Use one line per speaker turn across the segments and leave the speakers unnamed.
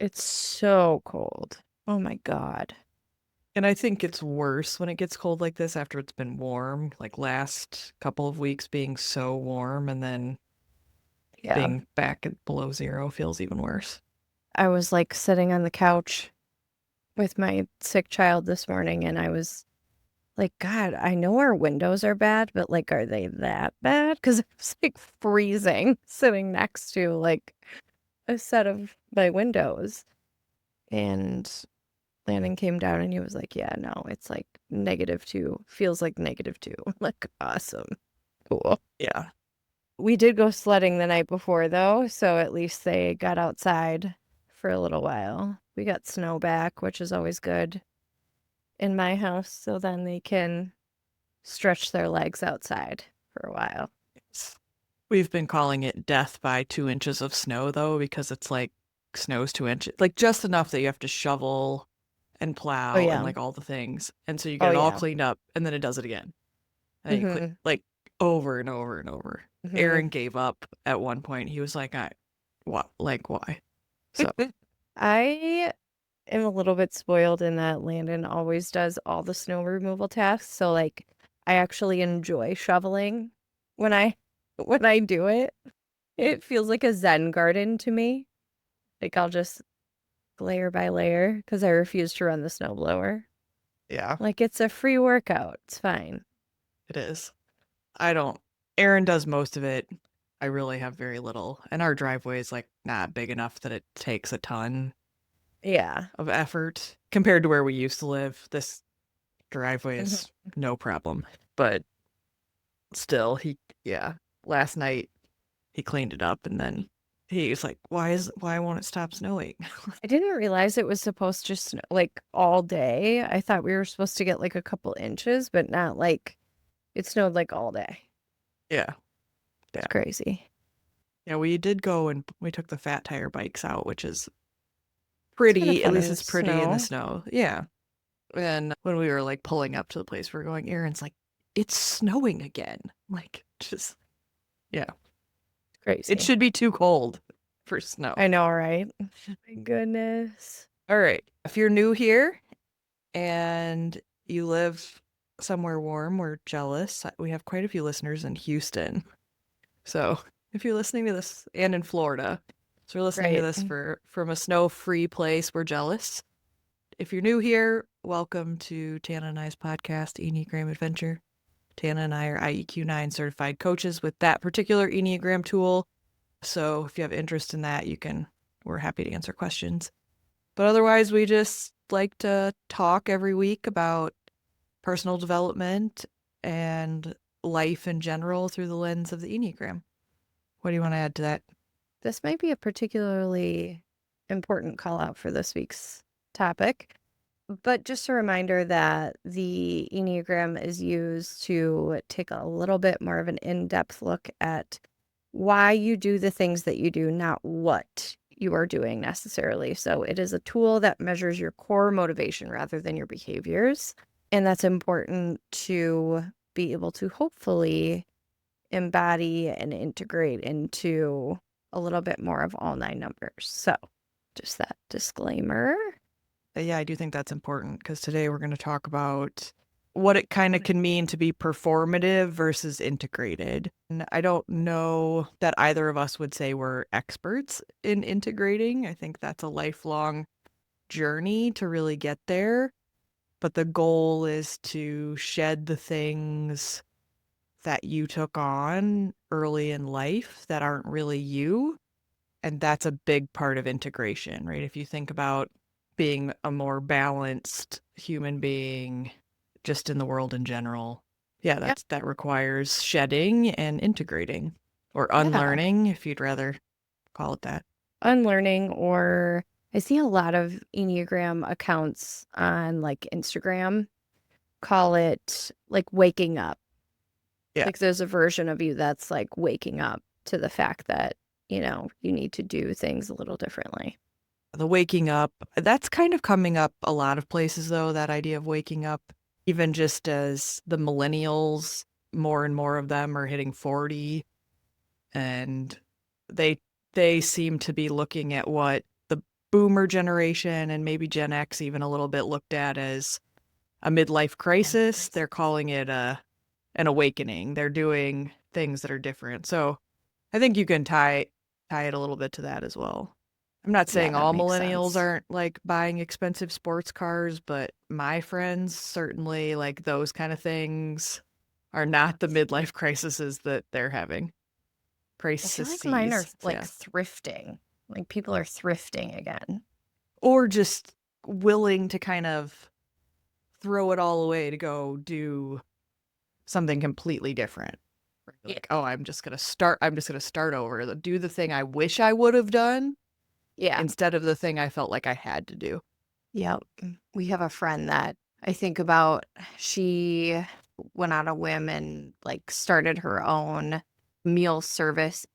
It's so cold. Oh my God.
And I think it's worse when it gets cold like this after it's been warm, like last couple of weeks being so warm and then
Yeah.
being back at below zero feels even worse.
I was like sitting on the couch with my sick child this morning and I was like, God, I know our windows are bad, but like, are they that bad? Because it was like freezing sitting next to like a set of my windows. And Landon came down and he was like, yeah, no, it's like -2, feels like -2. I'm like, awesome. Cool.
Yeah.
We did go sledding the night before though, so at least they got outside for a little while. We got snow back, which is always good in my house, so then they can stretch their legs outside for a while.
We've been calling it death by 2 inches of snow though, because it's like snow's 2 inches, like just enough that you have to shovel and
Oh
plow and
yeah.
like all the things. And so you get
Oh
it all
yeah.
cleaned up and then it does it again. And then you
Mhm.
like over and over and over.
Mhm.
Aaron gave up at one point. He was like, what? Like, why? So,
I am a little bit spoiled in that Landon always does all the snow removal tasks, so like I actually enjoy shoveling when I when I do it. It feels like a Zen garden to me. Like I'll just layer by layer because I refuse to run the snowblower.
yeah,
Like it's a free workout. It's fine.
it is. I don't, Aaron does most of it. I really have very little. And our driveway is like not big enough that it takes a ton
Yeah.
of effort compared to where we used to live. This driveway
Mhm.
is no problem. But still, yeah, last night he cleaned it up and then he was like, why won't it stop snowing?
I didn't realize it was supposed to snow like all day. I thought we were supposed to get like a couple inches, but not like it snowed like all day.
Yeah,
It's
yeah.
crazy.
Yeah, we did go and we took the fat tire bikes out, which is
It's kind of
pretty. At
fun
least
in the
it's pretty in the
snow.
snow. Yeah. And when we were like pulling up to the place we were going, Aaron's like, it's snowing again. Like, just, yeah.
It's
It
crazy.
should be too cold for snow.
I know, right? My goodness.
All right. If you're new here and you live somewhere warm, we're jealous. We have quite a few listeners in Houston. So if you're listening to this and in Florida, so we're listening to
Right.
this from a snow-free place, we're jealous. If you're new here, welcome to Tannah and I's podcast, Enneagram Adventure. Tannah and I are IEQ 9 certified coaches with that particular Enneagram tool. So if you have interest in that, we're happy to answer questions. But otherwise, we just like to talk every week about personal development and life in general through the lens of the Enneagram. What do you want to add to that?
This might be a particularly important call out for this week's topic, but just a reminder that the Enneagram is used to take a little bit more of an in-depth look at why you do the things that you do, not what you are doing necessarily. So it is a tool that measures your core motivation rather than your behaviors. And that's important to be able to hopefully embody and integrate into a little bit more of all nine numbers. So just that disclaimer.
Yeah, I do think that's important because today we're going to talk about what it kind of can mean to be performative versus integrated. And I don't know that either of us would say we're experts in integrating. I think that's a lifelong journey to really get there. But the goal is to shed the things that you took on early in life that aren't really you. And that's a big part of integration, right? If you think about being a more balanced human being just in the world in general, yeah,
Yeah.
that requires shedding and integrating or
Yeah.
unlearning, if you'd rather call it that.
Unlearning, or I see a lot of Enneagram accounts on like Instagram call it like waking up.
Yeah.
Like there's a version of you that's like waking up to the fact that, you need to do things a little differently.
The waking up, that's kind of coming up a lot of places, though, that idea of waking up, even just as the millennials, more and more of them are hitting 40 and they they seem to be looking at what the boomer generation and maybe Gen X even a little bit looked at as a midlife crisis. They're calling it an awakening. They're doing things that are different. So I think you can tie it a little bit to that as well. I'm not
Yeah,
saying
that
all
makes
millennials
sense.
aren't like buying expensive sports cars, but my friends certainly like those kind of things are not the midlife crises that they're having.
I feel like mine are
Crises,
like
yeah.
thrifting. Like people are thrifting again.
Or just willing to kind of throw it all away to go do something completely different.
Yeah.
Like, oh, I'm just gonna start over. Do the thing I wish I would have done
Yeah.
instead of the thing I felt like I had to do.
Yep. We have a friend that I think about. She went on a whim and like started her own meal service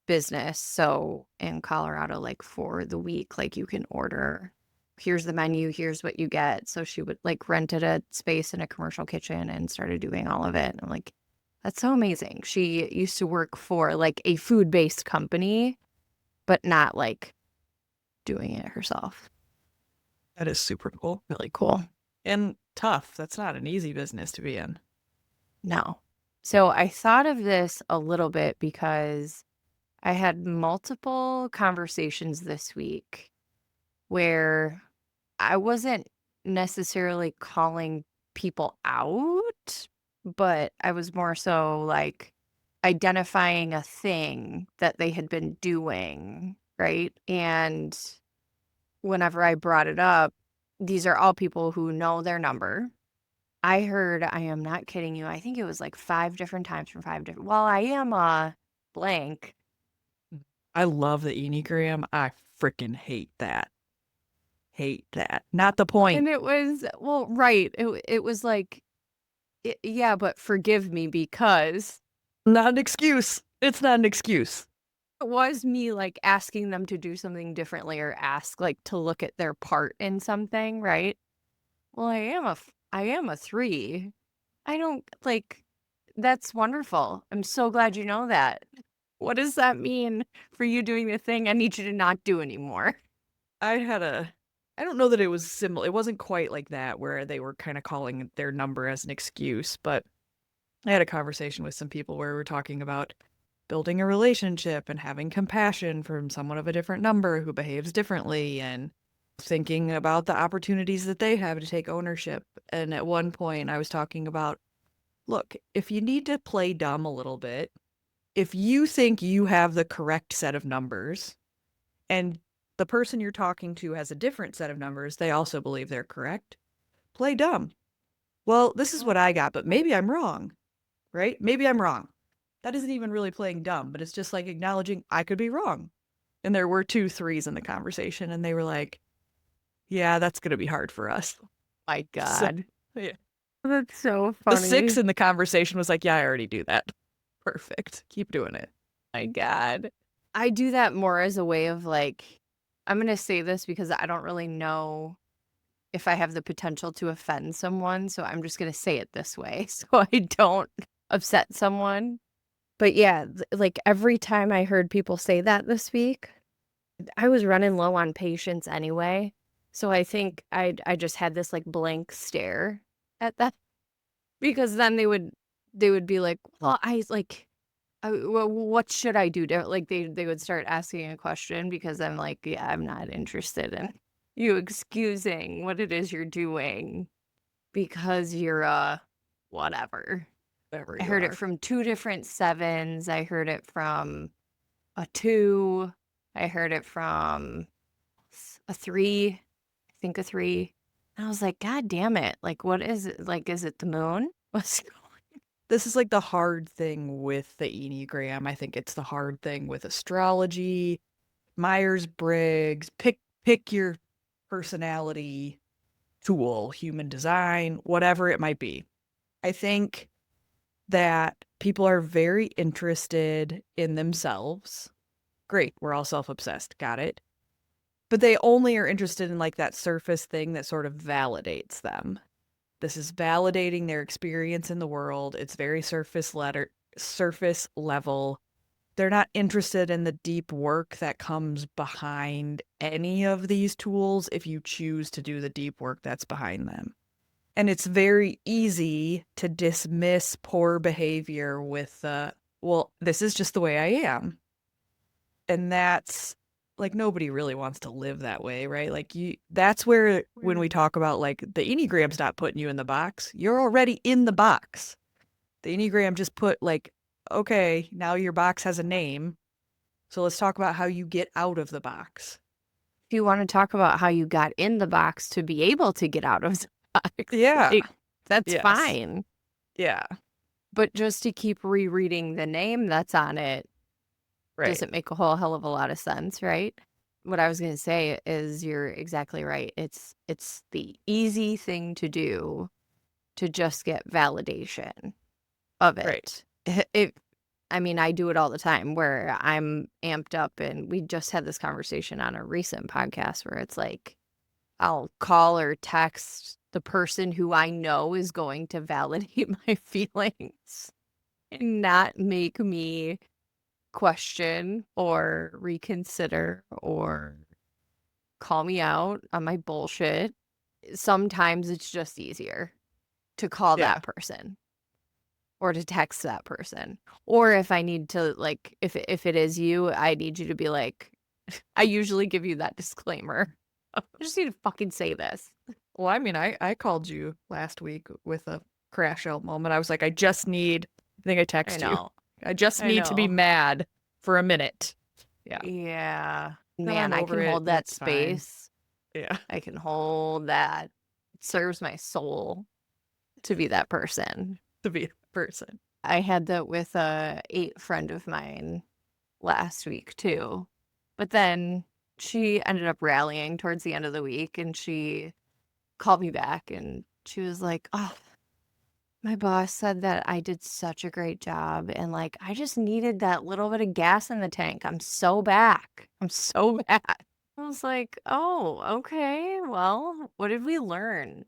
business. So in Colorado, like for the week, like you can order, here's the menu, here's what you get. So she would like rented a space in a commercial kitchen and started doing all of it. And I'm like, that's so amazing. She used to work for like a food-based company, but not like doing it herself.
That is super cool.
Really cool.
And tough. That's not an easy business to be in.
No. So I thought of this a little bit because I had multiple conversations this week where I wasn't necessarily calling people out, but I was more so like identifying a thing that they had been doing, right? And whenever I brought it up, these are all people who know their number. I heard, I am not kidding you, I think it was like 5 different times from 5 different, well, I am a blank.
I love the Enneagram. I freaking hate that. Hate that. Not the point.
And it was, well, right. It was like, yeah, but forgive me because
Not an excuse. It's not an excuse.
it was me like asking them to do something differently or ask like to look at their part in something, right? Well, I am a 3. I don't like, that's wonderful. I'm so glad you know that. What does that mean for you doing the thing I need you to not do anymore?
I had a I don't know that it was similar. It wasn't quite like that where they were kind of calling their number as an excuse, but I had a conversation with some people where we were talking about building a relationship and having compassion from someone of a different number who behaves differently and thinking about the opportunities that they have to take ownership. And at one point, I was talking about, look, if you need to play dumb a little bit, if you think you have the correct set of numbers and the person you're talking to has a different set of numbers, they also believe they're correct, play dumb. Well, this is what I got, but maybe I'm wrong, right? Maybe I'm wrong. That isn't even really playing dumb, but it's just like acknowledging I could be wrong. And there were 2 3s in the conversation, and they were like, yeah, that's going to be hard for us.
My
So,
God.
yeah.
That's so
The 6
funny.
in the conversation was like, yeah, I already do that. Perfect. Keep doing it.
My God. I do that more as a way of like, I'm going to say this because I don't really know if I have the potential to offend someone. So I'm just going to say it this way so I don't upset someone. But yeah, like every time I heard people say that this week, I was running low on patience anyway. So I think I just had this like blank stare at that because then they would be like, well, I like well, what should I do? Like they would start asking a question because I'm like, yeah, I'm not interested in you excusing what it is you're doing because you're whatever.
Whatever
I
you
heard it
are.
from 2 different 7s. I heard it from a 2. I heard it from a 3. I think a 3. And I was like, God damn it. Like, what is it? Like, is it the moon? What's
This is like the hard thing with the Enneagram. I think it's the hard thing with astrology, Myers-Briggs, pick your personality tool, human design, whatever it might be. I think that people are very interested in themselves. Great, we're all self-obsessed, got it. But they only are interested in like that surface thing that sort of validates them. This is validating their experience in the world. It's very surface level. they're not interested in the deep work that comes behind any of these tools if you choose to do the deep work that's behind them. And it's very easy to dismiss poor behavior with, well, this is just the way I am. And that's like, nobody really wants to live that way, right? Like, that's where, when we talk about like the Enneagram's not putting you in the box, you're already in the box. The Enneagram just put like, okay, now your box has a name. So let's talk about how you get out of the box.
If you want to talk about how you got in the box to be able to get out of the box,
Yeah.
like, that's
Yes.
fine.
Yeah.
But just to keep rereading the name that's on it
Right.
doesn't make a whole hell of a lot of sense, right? What I was going to say is you're exactly right. It's the easy thing to do to just get validation of it.
Right.
I mean, I do it all the time where I'm amped up, and we just had this conversation on a recent podcast where it's like, I'll call or text the person who I know is going to validate my feelings and not make me question or reconsider or call me out on my bullshit. Sometimes it's just easier to call
Yeah.
that person or to text that person. Or if I need to, like, if it is you, I need you to be like, I usually give you that disclaimer. I just need to fucking say this.
Well, I mean, I called you last week with a crash out moment. I was like, I think I text you. I just
I
need to be
know.
mad for a minute. Yeah.
Yeah.
Then
Man,
I'm
I
over
can
it
hold
and
that
it's fine.
space.
Yeah.
I can hold that. It serves my soul to be that person.
To be a person.
I had that with a 8 friend of mine last week too. But then she ended up rallying towards the end of the week, and she called me back and she was like, "Oh, my boss said that I did such a great job, and like I just needed that little bit of gas in the tank. I'm so back. I'm so bad." I was like, "Oh, okay. Well, what did we learn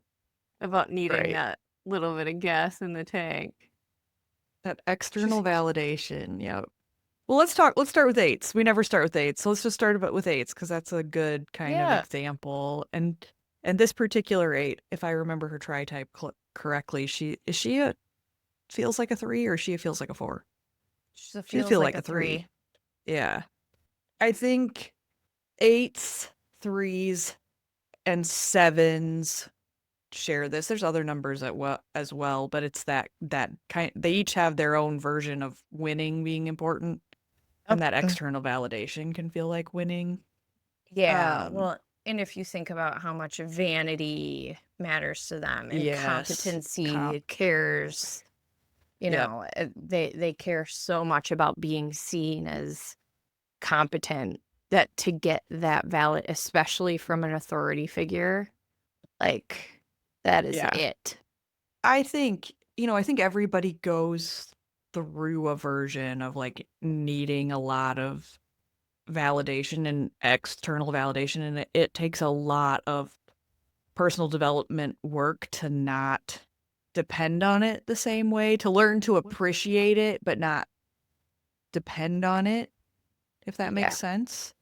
about needing
Right.
that little bit of gas in the tank?"
That external validation. Yeah. Well, let's start with eights. We never start with eights. So let's just start about with eights because that's a good kind of
Yeah.
example. And this particular eight, if I remember her tri-type correctly, she feels like a 3 or she feels like a 4?
She
She
feels
feel
like
like
a
a 3.
3.
Yeah. I think 8s, 3s, and 7s share this. There's other numbers as well, but it's that kind, they each have their own version of winning being important, and that external validation can feel like winning.
Yeah, well, and if you think about how much vanity matters to them and
Yes.
competency cares,
Yep.
they care so much about being seen as competent that to get that valid, especially from an authority figure, like that is
Yeah.
it.
I think, I think everybody goes through a version of like needing a lot of validation and external validation, and it takes a lot of personal development work to not depend on it the same way, to learn to appreciate it but not depend on it, if that
Yeah.
makes sense.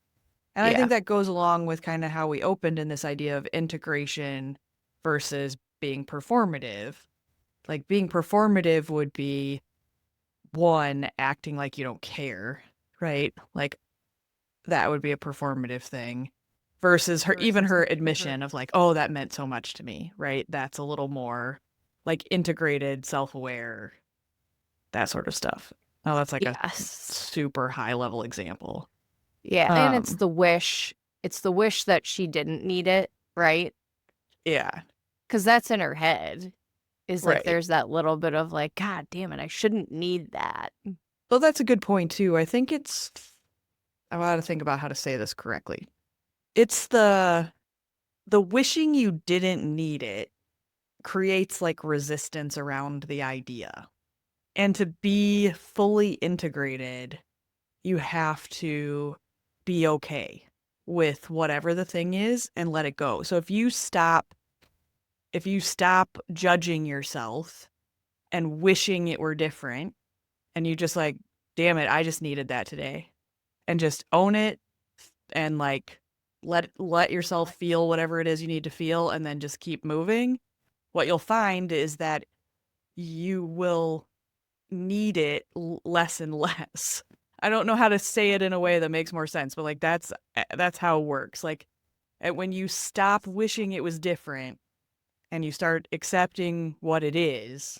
And I
Yeah.
think that goes along with kind of how we opened in this idea of integration versus being performative. Like, being performative would be, one, acting like you don't care, right? Like, that would be a performative thing versus her admission of like, oh, that meant so much to me, right? That's a little more like integrated, self-aware, that sort of stuff. Oh, that's like a
Yes.
super high level example.
Yeah, and it's the wish that she didn't need it, right?
Yeah.
Because that's in her head. Is like
Right.
there's that little bit of like, God damn it, I shouldn't need that.
Well, that's a good point too. I want to think about how to say this correctly. It's the wishing you didn't need it creates like resistance around the idea. And to be fully integrated, you have to be okay with whatever the thing is and let it go. So if you stop judging yourself and wishing it were different, and you just like damn it, I just needed that today. And just own it and like let yourself feel whatever it is you need to feel and then just keep moving. What you'll find is that you will need it less and less. I don't know how to say it in a way that makes more sense, but like that's how it works. Like when you stop wishing it was different and you start accepting what it is,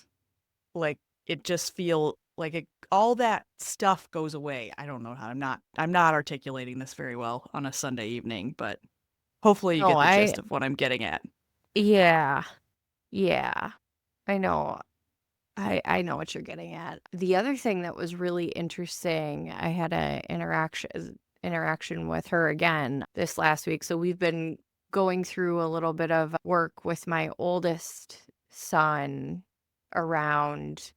like it just feel like all that stuff goes away. I don't know how. I'm not articulating this very well on a Sunday evening, but hopefully you
No,
get the gist of what I'm getting at.
yeah, yeah, I know. I know what you're getting at. The other thing that was really interesting, I had a interaction with her again this last week. So we've been going through a little bit of work with my oldest son around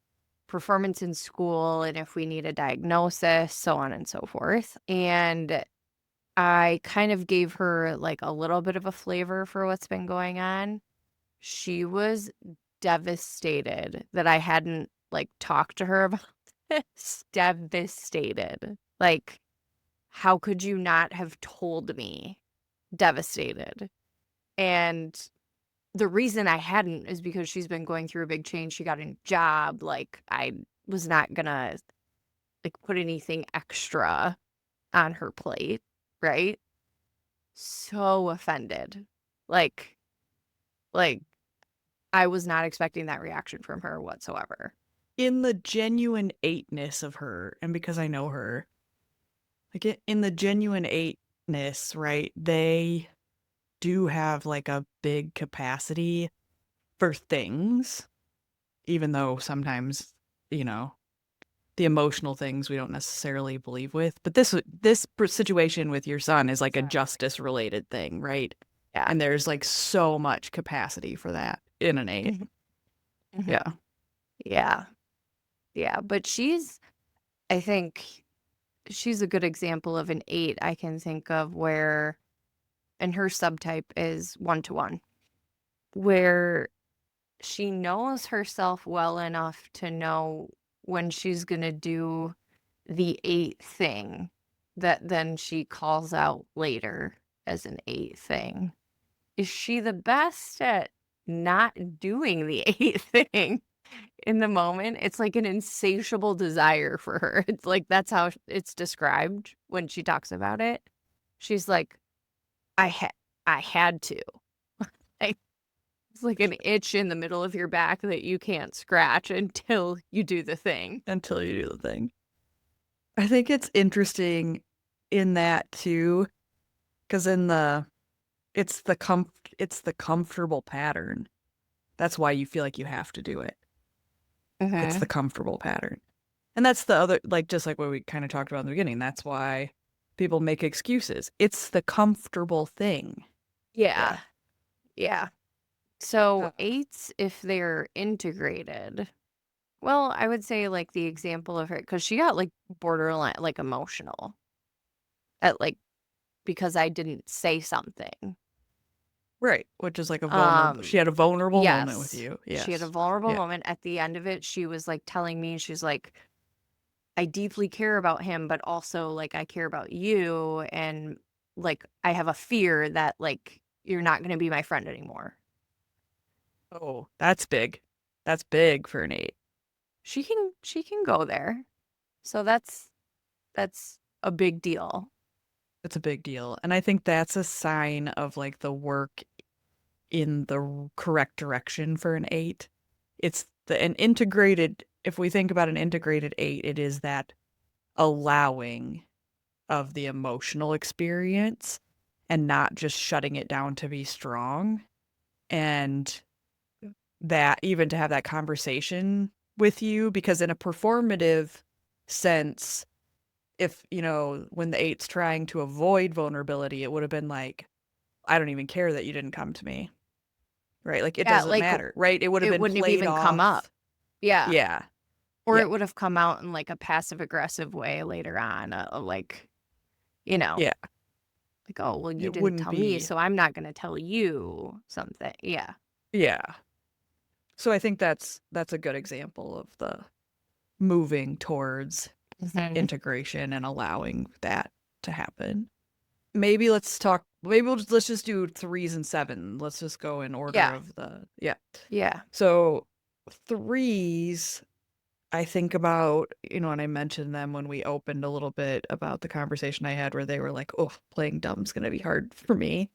performance in school and if we need a diagnosis, so on and so forth. And I kind of gave her like a little bit of a flavor for what's been going on. She was devastated that I hadn't like talked to her about this. Devastated. Like, how could you not have told me? Devastated. And the reason I hadn't is because she's been going through a big change. She got a job. Like, I was not gonna like put anything extra on her plate, right? So offended. Like, like I was not expecting that reaction from her whatsoever.
In the genuine eightness of her, and because I know her, like in the genuine eightness, right? They do have like a big capacity for things, even though sometimes, you know, the emotional things we don't necessarily believe with. But this situation with your son is like a justice related thing, right?
Yeah.
And there's like so much capacity for that in an eight.
Mhm.
Yeah.
Yeah. Yeah. But I think she's a good example of an eight I can think of where, and her subtype is 1-to-1, where she knows herself well enough to know when she's going to do the eight thing that then she calls out later as an eight thing. Is she the best at not doing the eight thing in the moment? It's like an insatiable desire for her. It's like that's how it's described when she talks about it. She's like, I had I had to. Like, it's like an itch in the middle of your back that you can't scratch until you do the thing.
Until you do the thing. I think it's interesting in that too, because it's the comfortable pattern. That's why you feel like you have to do it. It's the
Mhm.
comfortable pattern. And that's the other, like, just like what we kind of talked about in the beginning, that's why people make excuses. It's the comfortable thing.
Yeah.
Yeah.
Yeah. So
Uh,
eights, if they're integrated, well, I would say like the example of her, because she got like borderline, like emotional at like because I didn't say something.
right. Which is like a vulnerable,
Um,
she had a vulnerable moment with
yes,
you.
she had a
Yes.
vulnerable
Yeah.
moment. At the end of it, she was like telling me, she's like, I deeply care about him, but also like I care about you. And like I have a fear that like you're not going to be my friend anymore.
Oh, that's big. That's big for an eight.
She can go there. So that's a big deal.
It's a big deal. And I think that's a sign of like the work in the correct direction for an eight. It's an integrated, if we think about an integrated eight, it is that allowing of the emotional experience and not just shutting it down to be strong. And that even to have that conversation with you, because in a performative sense, if, when the eight's trying to avoid vulnerability, it would have been like, I don't even care that you didn't come to me. Right? Like it
Yeah,
doesn't
like
matter, right? It would have
it
been
wouldn't have
played
even come up.
off.
Yeah.
Yeah.
Or
Yeah.
it would have come out in like a passive aggressive way later on, like, you know,
Yeah.
like, oh, well, you
It
didn't
wouldn't
tell me,
be.
so I'm not going to tell you something. Yeah.
Yeah. So I think that's a good example of the moving towards integration and allowing that to happen. Maybe let's just do 3s and 7. Let's just go in order
Yeah.
of the, yeah.
Yeah.
So 3s, I think about, and I mentioned them when we opened a little bit about the conversation I had where they were like, oh, playing dumb's going to be hard for me.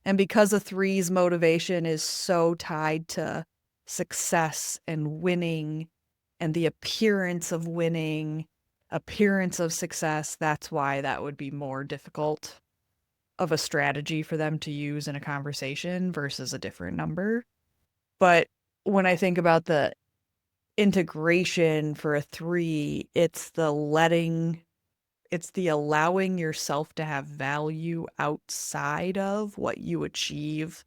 And because a 3's motivation is so tied to success and winning and the appearance of winning, appearance of success, that's why that would be more difficult of a strategy for them to use in a conversation versus a different number. But when I think about the integration for a 3, it's the allowing yourself to have value outside of what you achieve,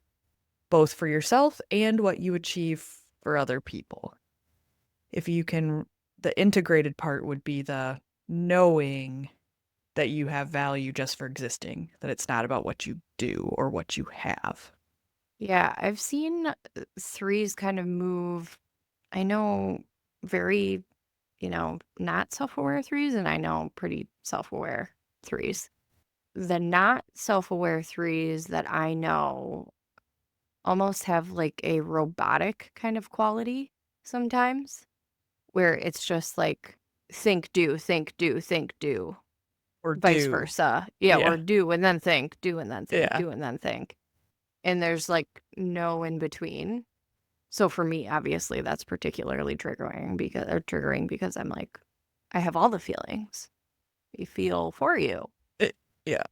both for yourself and what you achieve for other people. If you can, the integrated part would be the knowing that you have value just for existing, that it's not about what you do or what you have.
Yeah, I've seen 3s kind of move. I know very, not self-aware 3s, and I know pretty self-aware 3s. The not self-aware 3s that I know almost have like a robotic kind of quality sometimes, where it's just like think, do, think, do, think, do,
Or
vice
do.
versa. Yeah, or
Yeah.
do and then think, do and then think,
Yeah.
do and then think. And there's like no in between. So for me, obviously, that's particularly triggering because I'm like, I have all the feelings. We feel for you.
Yeah.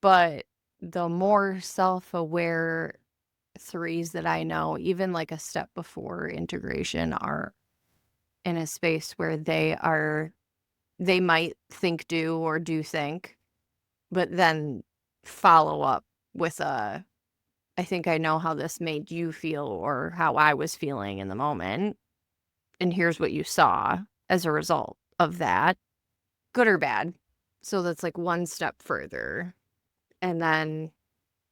But the more self-aware 3s that I know, even like a step before integration, are in a space where they might think, do, or do think, but then follow up with I think I know how this made you feel or how I was feeling in the moment. And here's what you saw as a result of that, good or bad. So that's like one step further. And then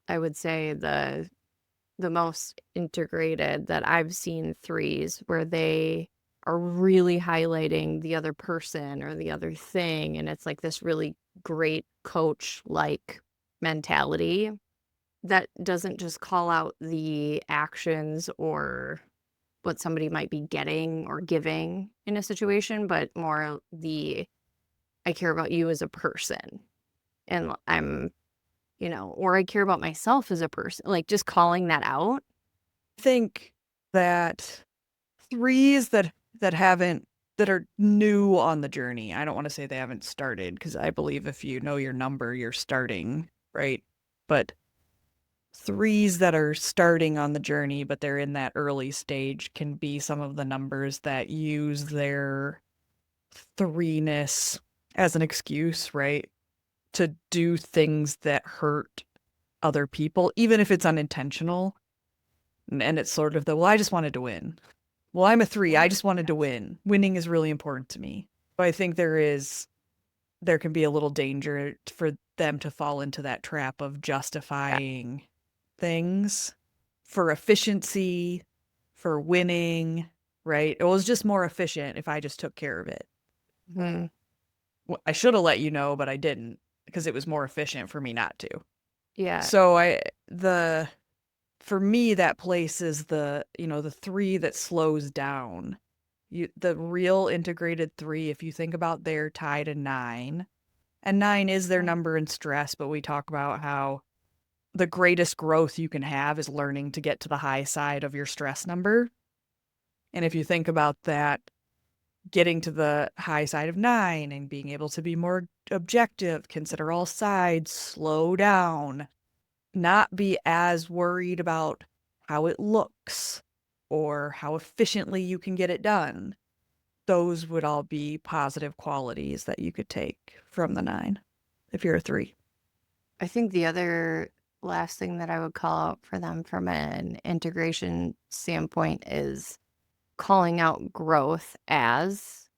I would say the most integrated that I've seen 3s where they are really highlighting the other person or the other thing. And it's like this really great coach like mentality that doesn't just call out the actions or what somebody might be getting or giving in a situation, but more I care about you as a person. And or I care about myself as a person, like just calling that out.
I think that 3s that are new on the journey. I don't want to say they haven't started because I believe if you know your number, you're starting, right? But 3s that are starting on the journey, but they're in that early stage, can be some of the numbers that use their 3-ness as an excuse, right? To do things that hurt other people, even if it's unintentional. And it's sort of well, I just wanted to win. Well, I'm a 3. I just wanted to win. Winning is really important to me. But I think there can be a little danger for them to fall into that trap of justifying things for efficiency, for winning, right? It was just more efficient if I just took care of it.
Hmm.
Well, I should have let you know, but I didn't because it was more efficient for me not to.
Yeah.
So for me, that place is the 3 that slows down. The real integrated 3, if you think about their tie to 9, and 9 is their number in stress, but we talk about how the greatest growth you can have is learning to get to the high side of your stress number. And if you think about that, getting to the high side of 9 and being able to be more objective, consider all sides, slow down, not be as worried about how it looks or how efficiently you can get it done. Those would all be positive qualities that you could take from the 9 if you're a 3.
I think the other last thing that I would call out for them from an integration standpoint is calling out growth as,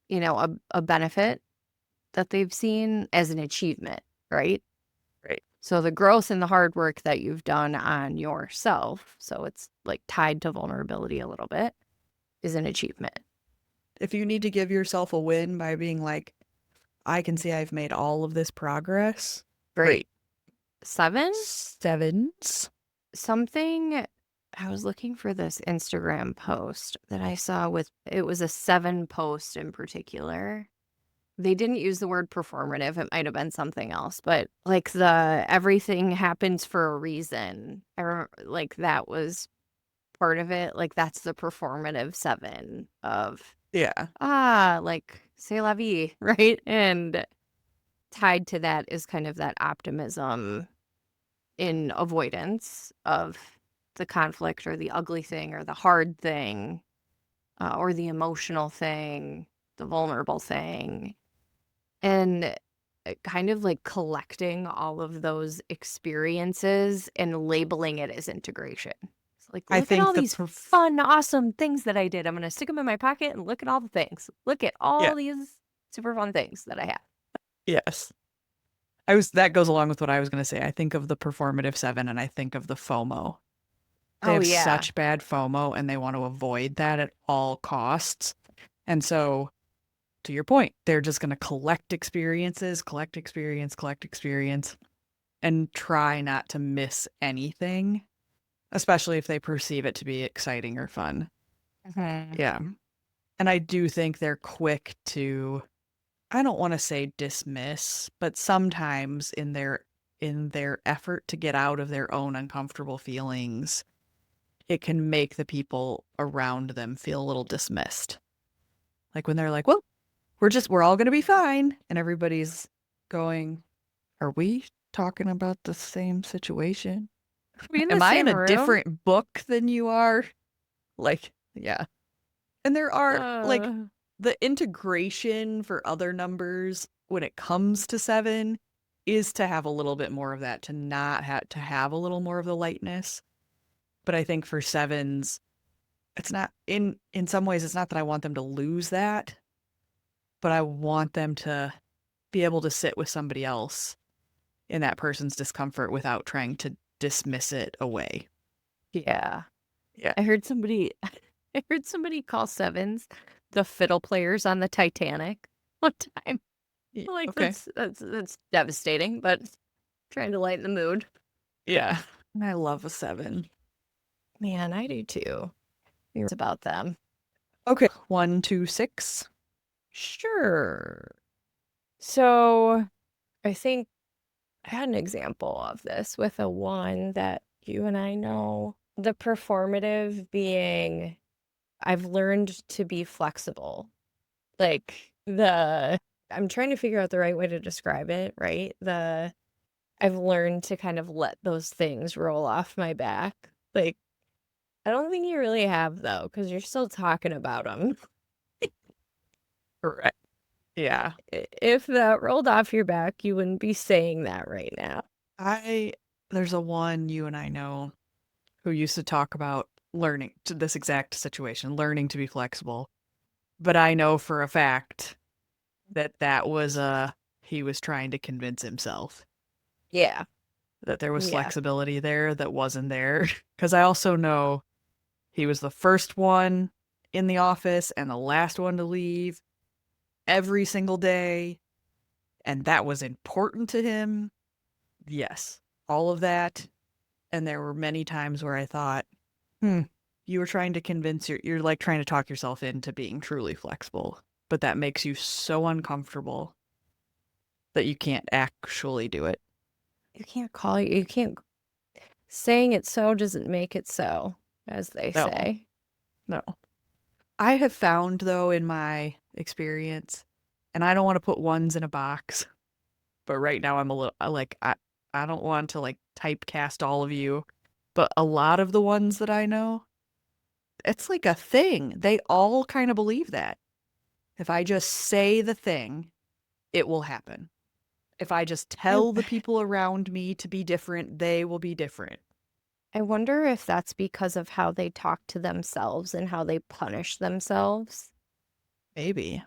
a benefit that they've seen as an achievement, right?
Right.
So the growth and the hard work that you've done on yourself, so it's like tied to vulnerability a little bit, is an achievement.
If you need to give yourself a win by being like, I can see I've made all of this progress.
Great.
Great.
7?
Sevens.
Something I was looking for this Instagram post that I saw it was a 7 post in particular. They didn't use the word performative. It might have been something else, but like the everything happens for a reason. Like that was part of it. Like that's the performative 7 of
Yeah.
like c'est la vie, right? And tied to that is kind of that optimism in avoidance of the conflict or the ugly thing or the hard thing or the emotional thing, the vulnerable thing. And kind of like collecting all of those experiences and labeling it as integration. It's like,
I
look at all
think
these fun, awesome things that I did. I'm going to stick them in my pocket and look at all the things. Look at
yeah.
all these super fun things that I have.
Yes. That goes along with what I was going to say. I think of the performative 7 and I think of the FOMO. They
Oh,
have
yeah.
such bad FOMO and they want to avoid that at all costs. And so, to your point, they're just going to collect experiences, collect experience, and try not to miss anything, especially if they perceive it to be exciting or fun.
Mhm.
Yeah. And I do think they're quick to, I don't want to say dismiss, but sometimes in their effort to get out of their own uncomfortable feelings, it can make the people around them feel a little dismissed. Like when they're like, "Well, we're all going to be fine." And everybody's going, "Are we talking about the same situation?
Are we in the
Am I in
same
a
room?
different book than you are?" Like, yeah. And there are like
Uh,
the integration for other numbers when it comes to 7 is to have a little bit more of that, to not have to have a little more of the lightness. But I think for 7s, it's not in some ways it's not that I want them to lose that, but I want them to be able to sit with somebody else in that person's discomfort without trying to dismiss it away.
yeah.
Yeah.
I heard somebody call 7s the fiddle players on the Titanic one time. Like
Okay.
that's devastating, but trying to lighten the mood.
Yeah. And I love a 7.
Man, I do too. It's about them.
Okay. 1, 2, 6.
Sure. So I think I had an example of this with a 1 that you and I know. The performative being I've learned to be flexible. Like I'm trying to figure out the right way to describe it, right? I've learned to kind of let those things roll off my back. Like, I don't think you really have though, because you're still talking about them.
Correct. Yeah.
If that rolled off your back, you wouldn't be saying that right now.
I there's a one you and I know who used to talk about learning to this exact situation, learning to be flexible. But I know for a fact that that was he was trying to convince himself
Yeah.
that there was
Yeah.
flexibility there that wasn't there. Cuz I also know he was the first one in the office and the last one to leave every single day, and that was important to him. Yes, all of that. And there were many times where I thought, you were trying to convince you're like trying to talk yourself into being truly flexible, but that makes you so uncomfortable that you can't actually do it.
You can't, saying it so doesn't make it so, as they
No,
say.
no. I have found though in my experience, and I don't want to put ones in a box, but right now I'm a little like I don't want to like typecast all of you, but a lot of the ones that I know, it's like a thing. They all kind of believe that. If I just say the thing, it will happen. If I just
I,
tell the people around me to be different, they will be different.
I wonder if that's because of how they talk to themselves and how they punish themselves.
Maybe.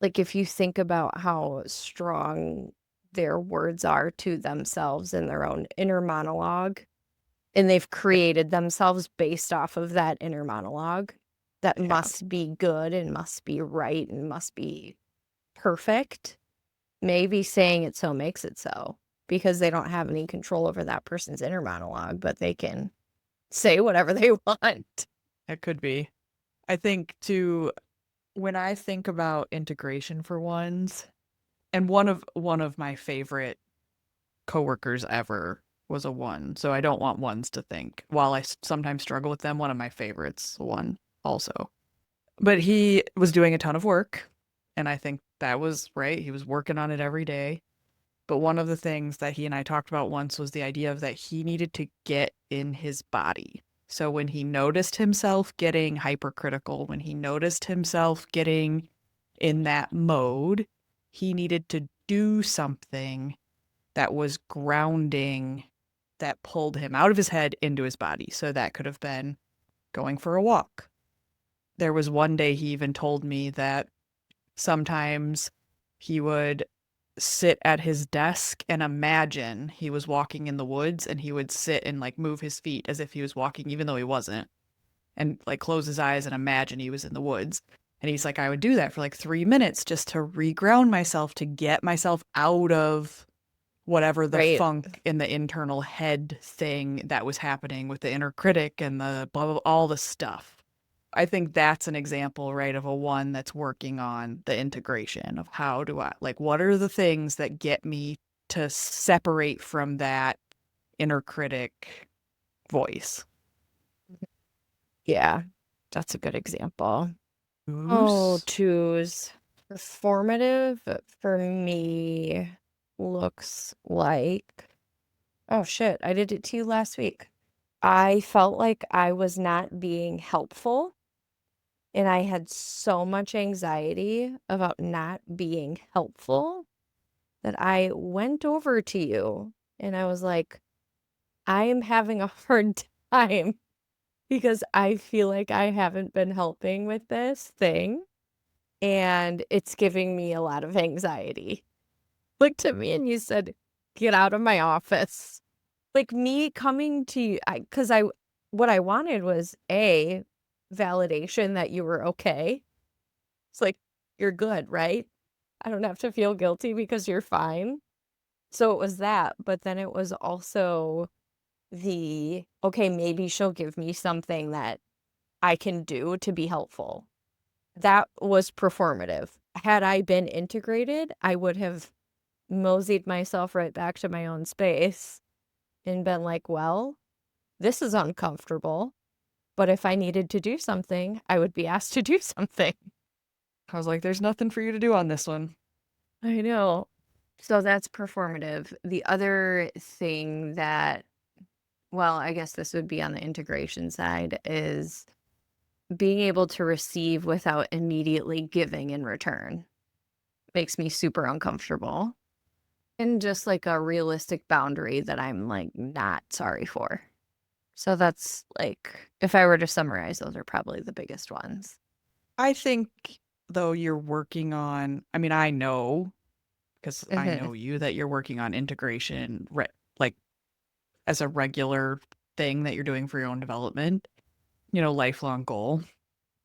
Like, if you think about how strong their words are to themselves in their own inner monologue, and they've created themselves based off of that inner monologue. that
Yeah.
must be good and must be right and must be perfect. Maybe saying it so makes it so because they don't have any control over that person's inner monologue, but they can say whatever they want.
It could be. I think too, when I think about integration for ones, and one of my favorite coworkers ever was a one, so I don't want ones to think. While I sometimes struggle with them, one of my favorites, one also. But he was doing a ton of work, and I think that was right. He was working on it every day. But one of the things that he and I talked about once was the idea of that he needed to get in his body. So when he noticed himself getting hypercritical, when he noticed himself getting in that mode, he needed to do something that was grounding, that pulled him out of his head into his body. So that could have been going for a walk. There was one day he even told me that sometimes he would sit at his desk and imagine he was walking in the woods, and he would sit and like move his feet as if he was walking even though he wasn't, and like close his eyes and imagine he was in the woods. And he's like, I would do that for like 3 minutes just to reground myself, to get myself out of whatever the
Right.
funk in the internal head thing that was happening with the inner critic and the blah, blah, all the stuff. I think that's an example, right, of a one that's working on the integration of how do I, like, what are the things that get me to separate from that inner critic voice?
Yeah. That's a good example. Oh,
Who's
twos. Performative for me looks like, oh shit, I did it to you last week. I felt like I was not being helpful, and I had so much anxiety about not being helpful that I went over to you and I was like, I am having a hard time because I feel like I haven't been helping with this thing and it's giving me a lot of anxiety. Looked at me and you said, get out of my office. Like me coming to you, because what I wanted was a validation that you were okay. It's like, you're good, right? I don't have to feel guilty because you're fine. So it was that, but then it was also the, okay, maybe she'll give me something that I can do to be helpful. That was performative. Had I been integrated, I would have moseyed myself right back to my own space and been like, well, this is uncomfortable, but if I needed to do something, I would be asked to do something.
I was like, there's nothing for you to do on this one.
I know. So that's performative. The other thing that, well, I guess this would be on the integration side, is being able to receive without immediately giving in return. Makes me super uncomfortable. And just like a realistic boundary that I'm like not sorry for. So that's like, if I were to summarize, those are probably the biggest ones.
I think, though, you're working on, I mean, I know, because I
Hmm.
know you, that you're working on integration, like as a regular thing that you're doing for your own development, lifelong goal.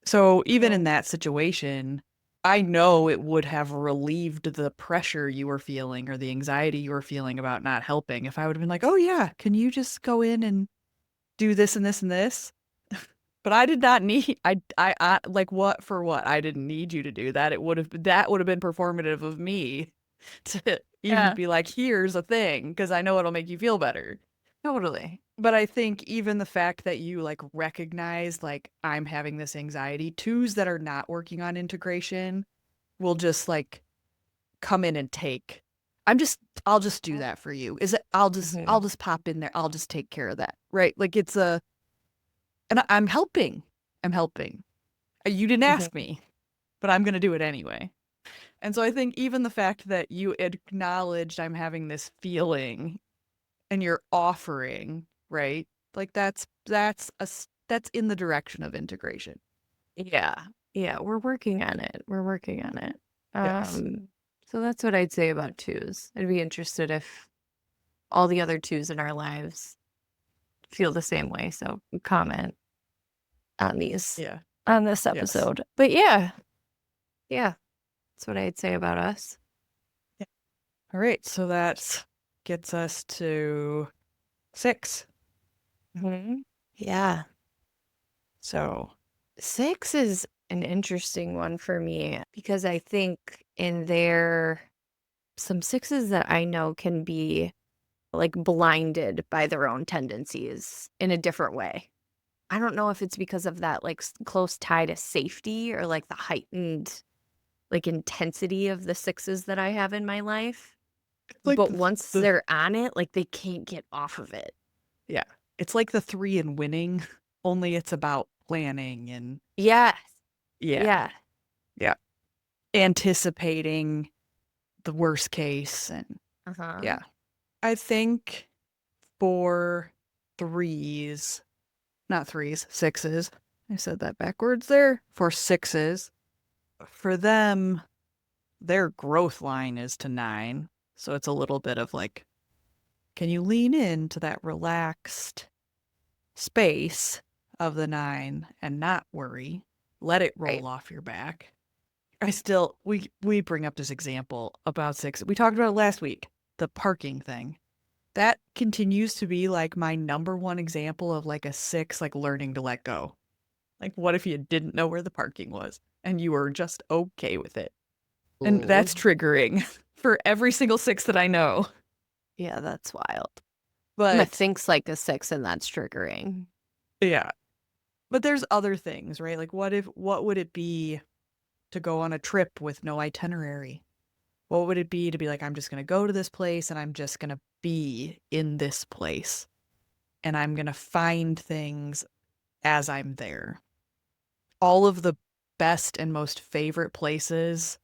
So even in
Mhm.
that situation, I know it would have relieved the pressure you were feeling or the anxiety you were feeling about not helping if I would have been like, oh, yeah, can you just go in and do this and this and this? But I did not need, I like what for what? I didn't need you to do that. That would have been performative of me to even
Yeah,
be like, here's a thing, because I know it'll make you feel better.
totally.
But I think even the fact that you like recognize like I'm having this anxiety, twos that are not working on integration will just like come in and take. I'll just do that for you. Is it I'll
Hmm.
just pop in there. I'll just take care of that. Right? Like it's a and I'm helping. I'm helping. You didn't
Hmm.
ask me, but I'm going to do it anyway. And so I think even the fact that you acknowledged I'm having this feeling and you're offering, right? Like that's in the direction of integration.
Yeah. Yeah, we're working on it. We're working on it.
Yes.
So that's what I'd say about twos. I'd be interested if all the other twos in our lives feel the same way. So comment on these.
Yeah.
on this
Yes.
episode. But yeah, that's what I'd say about us.
Yeah. All right. So that gets us to 6.
Hmm. Yeah.
So,
6 is an interesting one for me because I think in there, some 6s that I know can be like blinded by their own tendencies in a different way. I don't know if it's because of that like close tie to safety or like the heightened like intensity of the 6s that I have in my life.
it's like
But once
the
they're on it, like they can't get off of it.
yeah. It's like the 3 in winning, only it's about planning and
Yes.
yeah.
Yeah.
Yeah. Anticipating the worst case and
Uh-huh.
yeah. I think for 3s, not 3s, 6s. I said that backwards there. For 6s, for them, their growth line is to 9. So it's a little bit of like, can you lean into that relaxed space of the 9 and not worry? Let it
Right.
roll off your back. We bring up this example about 6. We talked about it last week, the parking thing. That continues to be like my number one example of like a 6, like learning to let go. Like, what if you didn't know where the parking was and you were just okay with it? And
Ooh.
that's triggering for every single 6 that I know.
Yeah, that's wild.
But
Methinks like a 6 and that's triggering.
yeah, but there's other things, right? Like, what would it be to go on a trip with no itinerary? What would it be to be like, I'm just going to go to this place and I'm just going to be in this place and I'm going to find things as I'm there? All of the best and most favorite places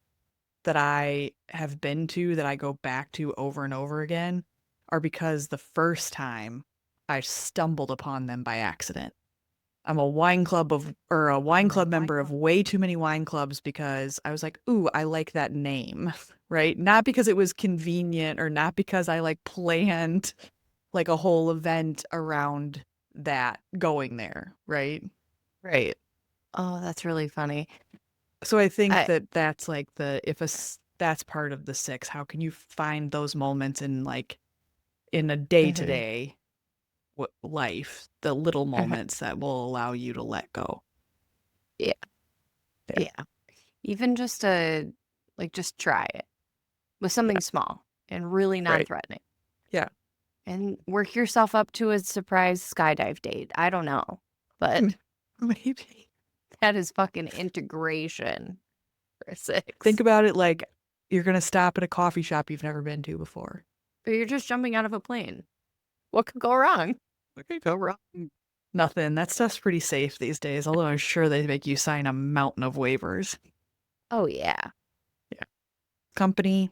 that I have been to that I go back to over and over again are because the first time I stumbled upon them by accident. I'm a wine club member of way too many wine clubs because I was like, ooh, I like that name, right? Not because it was convenient or not because I like planned like a whole event around that going there, right?
Right. Oh, that's really funny.
So I think
I
that that's like that's part of the 6. How can you find those moments in like in a day to
Mhm.
day life, the little moments that will allow you to let go?
Yeah.
Yeah,
Yeah. Even just to like just try it with
yeah,
something small and really
right.
non-threatening
Yeah,
and work yourself up to a surprise skydive date. I don't know, but
maybe.
that is fucking integration for a
Think
6.
about it like you're gonna stop at a coffee shop you've never been to before.
Or you're just jumping out of a plane. What could go wrong?
What could go wrong? Nothing. That stuff's pretty safe these days, although I'm sure they make you sign a mountain of waivers.
Oh yeah,
Yeah. Company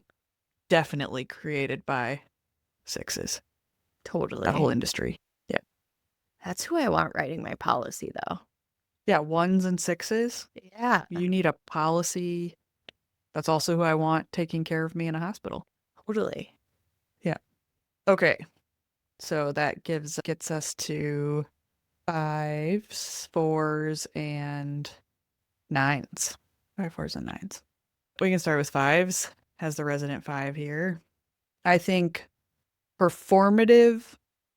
definitely created by 6s. That whole
totally.
industry. Yeah.
That's who I want writing my policy though.
Yeah, 1s and 6s.
Yeah,
You need a policy. That's also who I want taking care of me in a hospital.
totally.
Yeah. Okay. So that gets us to 5s, 4s, and 9s. 5, 4s, and 9s. We can start with 5s. Has the resident 5 here. I think performative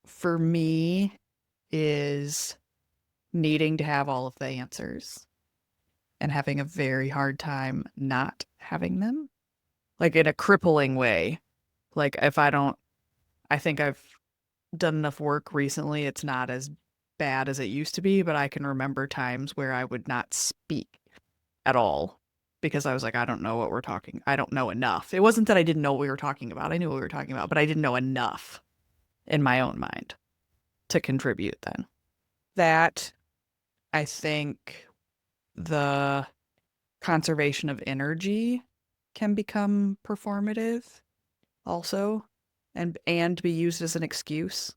for me is needing to have all of the answers and having a very hard time not having them, like in a crippling way. Like if I don't, I think I've done enough work recently, it's not as bad as it used to be, but I can remember times where I would not speak at all because I was like, I don't know what we're talking. I don't know enough. It wasn't that I didn't know what we were talking about. I knew what we were talking about, but I didn't know enough in my own mind to contribute then. That I think the conservation of energy can become performative also and be used as an excuse,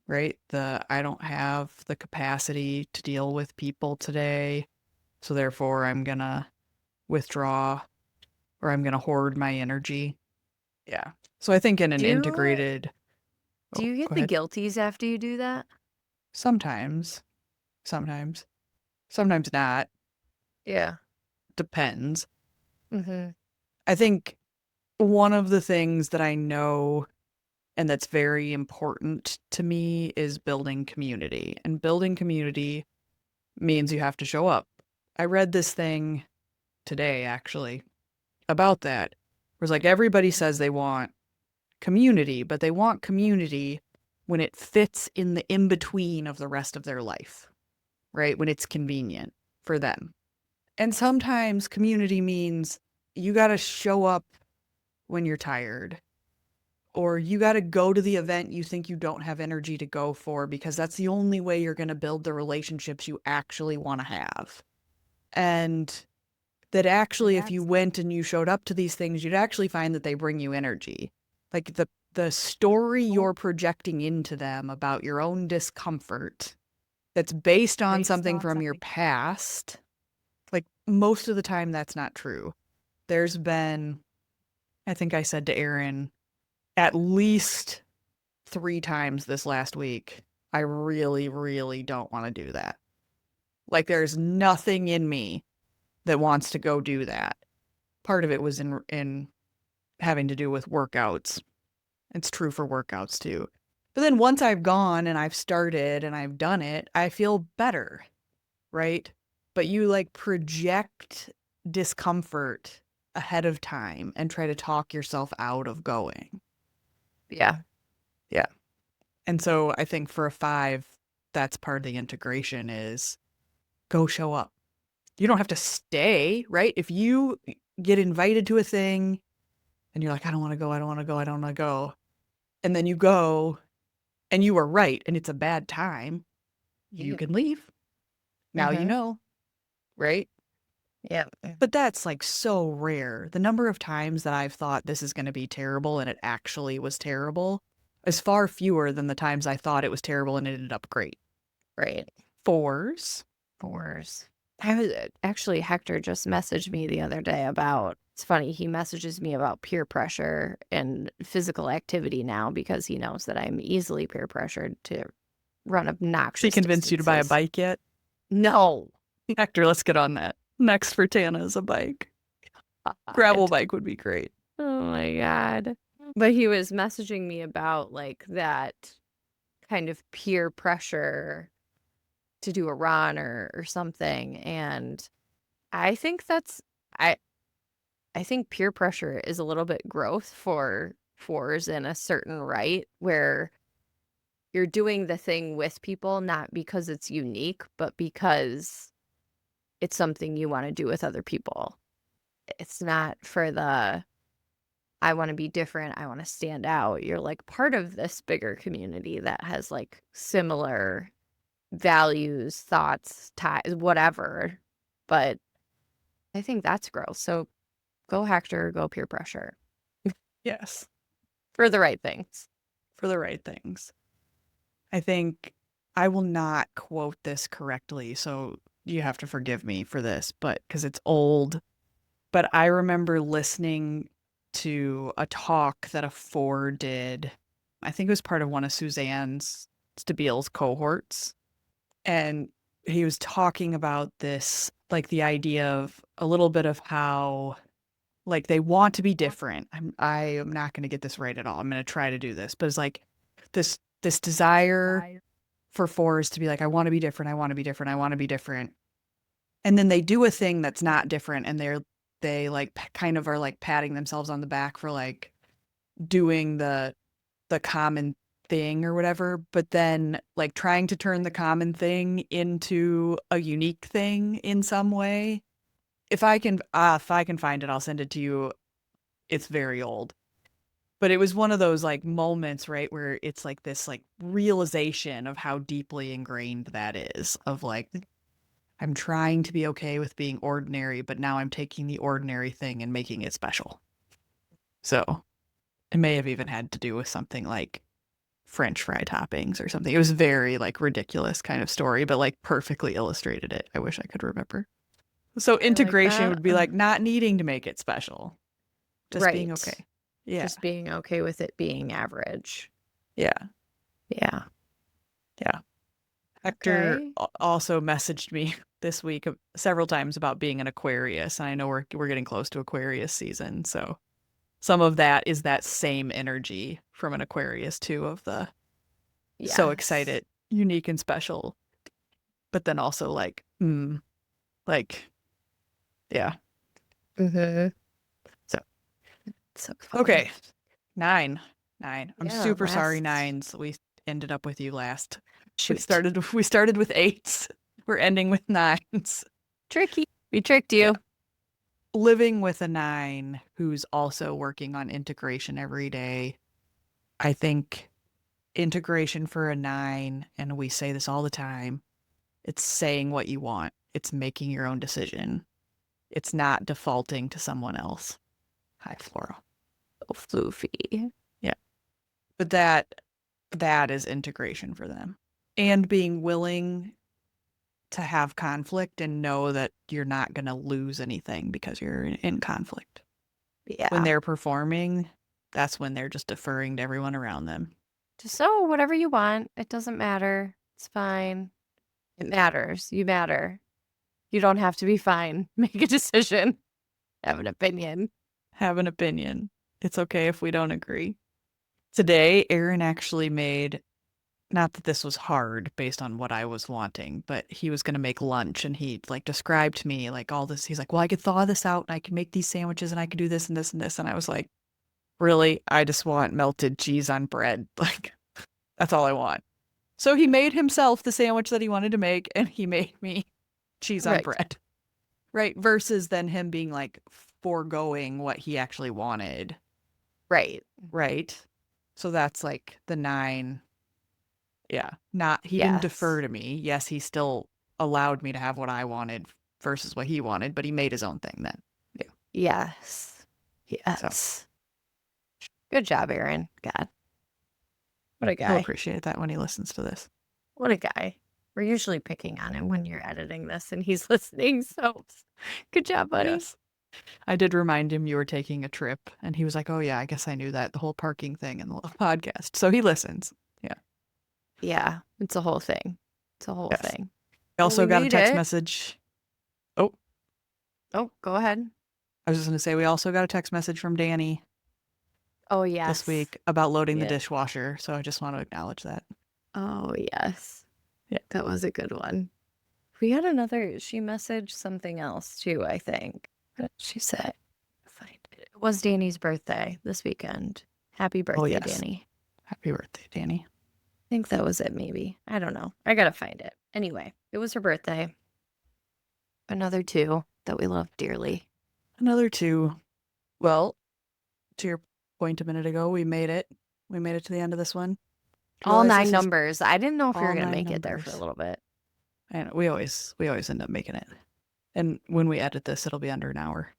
right? The I don't have the capacity to deal with people today, so therefore I'm gonna withdraw or I'm gonna hoard my energy. Yeah. So I think in an
Do
integrated
do
oh,
you get
go
the
ahead.
guilties after you do that?
Sometimes, sometimes, sometimes not.
Yeah.
Depends.
Mhm.
I think one of the things that I know and that's very important to me is building community. And building community means you have to show up. I read this thing today, actually, about that. It was like everybody says they want community, but they want community when it fits in the in between of the rest of their life, right? When it's convenient for them. And sometimes community means you got to show up when you're tired, or you got to go to the event you think you don't have energy to go for because that's the only way you're going to build the relationships you actually want to have. And that actually, if you went and you showed up to these things, you'd actually find that they bring you energy. Like the story you're projecting into them about your own discomfort that's based on something from your past, like most of the time that's not true. There's been, I think I said to Erin, at least 3 times this last week, I really, really don't want to do that. Like there's nothing in me that wants to go do that. Part of it was in having to do with workouts. It's true for workouts too. But then once I've gone and I've started and I've done it, I feel better, right? But you like project discomfort ahead of time and try to talk yourself out of going.
Yeah.
Yeah. And so I think for a 5, that's part of the integration is go show up. You don't have to stay, right? If you get invited to a thing and you're like, I don't want to go, I don't want to go, I don't want to go. And then you go and you were right and it's a bad time, you
Yeah.
can leave. Now you
Mhm.
know, right?
Yeah.
But that's like so rare. The number of times that I've thought this is going to be terrible and it actually was terrible is far fewer than the times I thought it was terrible and it ended up great.
Right.
4s.
Fours. I was actually Hector just messaged me the other day about it's funny, he messages me about peer pressure and physical activity now because he knows that I'm easily peer pressured to run
She
obnoxious
convinced you to buy a
distances.
bike yet?
No.
Hector, let's get on that. Next for Tannah is a bike. Gravel
God.
bike would be great.
Oh my God. But he was messaging me about like that kind of peer pressure to do a run or something. And I think I I think peer pressure is a little bit growth for fours in a certain right where you're doing the thing with people not because it's unique, but because it's something you want to do with other people. It's not for the I want to be different, I want to stand out. You're like part of this bigger community that has like similar values, thoughts, ties, whatever. But I think that's growth. So go Hector, go peer pressure
Yes,
for the right things.
for the right things. I think I will not quote this correctly, so you have to forgive me for this, but because it's old. But I remember listening to a talk that a 4 did. I think it was part of one of Suzanne's Stabile's cohorts. And he was talking about this, like the idea of a little bit of how like they want to be different. I am not going to get this right at all. I'm going to try to do this, but it's like this desire for 4s to be like, I want to be different. I want to be different. I want to be different. And then they do a thing that's not different, and they like kind of are like patting themselves on the back for like doing the common thing or whatever, but then like trying to turn the common thing into a unique thing in some way. If I can find it, I'll send it to you. It's very old. But it was one of those like moments, right, where it's like this like realization of how deeply ingrained that is of like I'm trying to be okay with being ordinary, but now I'm taking the ordinary thing and making it special. So it may have even had to do with something like French fry toppings or something. It was very like ridiculous kind of story, but like perfectly illustrated it. I wish I could remember. So
I like
integration
that.
would be like not needing to make it special, just being
Right.
okay. Yeah.
Just being okay with it being average.
Yeah.
Yeah.
Yeah. Hector
Okay.
also messaged me this week several times about being an Aquarius. And I know we're getting close to Aquarius season. So some of that is that same energy from an Aquarius too, of the so
Yes.
excited, unique and special, but then also like, like, yeah.
Mm-hmm.
So,
So fun.
okay. 9. I'm
Yeah,
super sorry,
last
9s. We ended up with you last. We
shoot.
started with 8s. We're ending with 9s.
Tricky. We tricked
Yeah.
you.
Living with a 9 who's also working on integration every day. I think integration for a 9, and we say this all the time, it's saying what you want. It's making your own decision. It's not defaulting to someone else. Hi, Floral.
So floofy.
Yeah. But that is integration for them. And being willing to have conflict and know that you're not going to lose anything because you're in conflict. When
Yeah.
they're performing, that's when they're just deferring to everyone around them.
Just so whatever you want. It doesn't matter. It's fine. It matters. You matter. You don't have to be fine. Make a decision. Have an opinion.
Have an opinion. It's okay if we don't agree. Today, Aaron actually made, not that this was hard based on what I was wanting, but he was going to make lunch and he like described to me like all this. He's like, well, I could thaw this out and I can make these sandwiches and I could do this and this and this. And I was like, really? I just want melted cheese on bread. Like, that's all I want. So he made himself the sandwich that he wanted to make and he made me cheese on
Right.
bread. Right. Versus then him being like foregoing what he actually wanted.
Right.
Right. So that's like the 9. Yeah. He didn't
Yes.
defer to me. Yes, he still allowed me to have what I wanted versus what he wanted, but he made his own thing then. Yeah.
Yes.
So
Yes. Good job, Aaron. God. What a
he'll
guy.
appreciate that when he listens to this.
What a guy. We're usually picking on him when you're editing this and he's listening. So good job, buddy.
Yes. I did remind him you were taking a trip, and he was like, oh, yeah, I guess I knew that, the whole parking thing in the podcast. So he listens. Yeah.
Yeah. It's a whole thing. It's a whole
Yes.
thing.
I
Well,
also
we
got a
made
text
it.
message. Oh,
Oh, go ahead.
I was just going to say, we also got a text message from Danny
Oh,
this
yes.
week about loading the
Yeah.
dishwasher. So I just want to acknowledge that.
Oh, yes.
Yeah.
That was a good one. We had another, she messaged something else too, I think. What did she say? Find it. It was Danny's birthday this weekend. Happy birthday,
Oh, yes.
Danny.
Happy birthday, Danny.
I think that was it, maybe. I don't know. I gotta find it. Anyway, it was her birthday. Another 2 that we love dearly.
Another 2. Well, to your point a minute ago, we made it. We made it to the end of this one.
All 9 numbers. I didn't know if we were
all
gonna
9
make it there for a
numbers.
little bit.
And we always end up making it. And when we edit this, it'll be under an hour.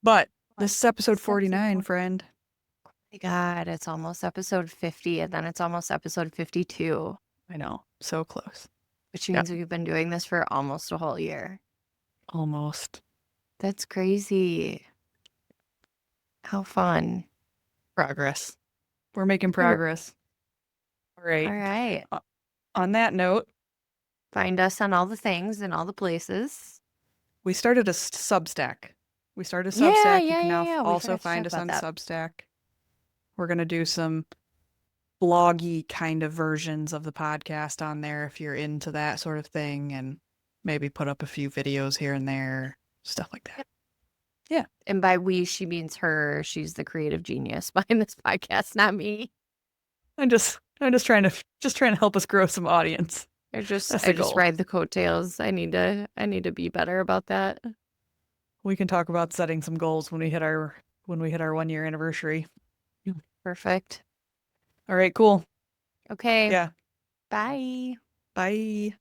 But this is episode 49, friend.
Oh my God, it's almost episode 50, and then it's almost episode 52.
I know. So close.
Which means we've been doing this for almost a whole year.
Almost.
That's crazy. How fun.
Progress. We're making progress. All right.
All right.
On that note,
Find us on all the things and all the places.
we started a Substack. We started a Substack. You can now also find us on Substack. We're going to do some bloggy kind of versions of the podcast on there if you're into that sort of thing, and maybe put up a few videos here and there, stuff like that. Yeah.
And by we, she means her. She's the creative genius behind this podcast, not me.
I'm just trying to help us grow some audience.
I just ride the coattails. I need to be better about that.
We can talk about setting some goals when we hit our 1 year anniversary.
Perfect.
All right, cool.
Okay.
Yeah.
Bye.
Bye.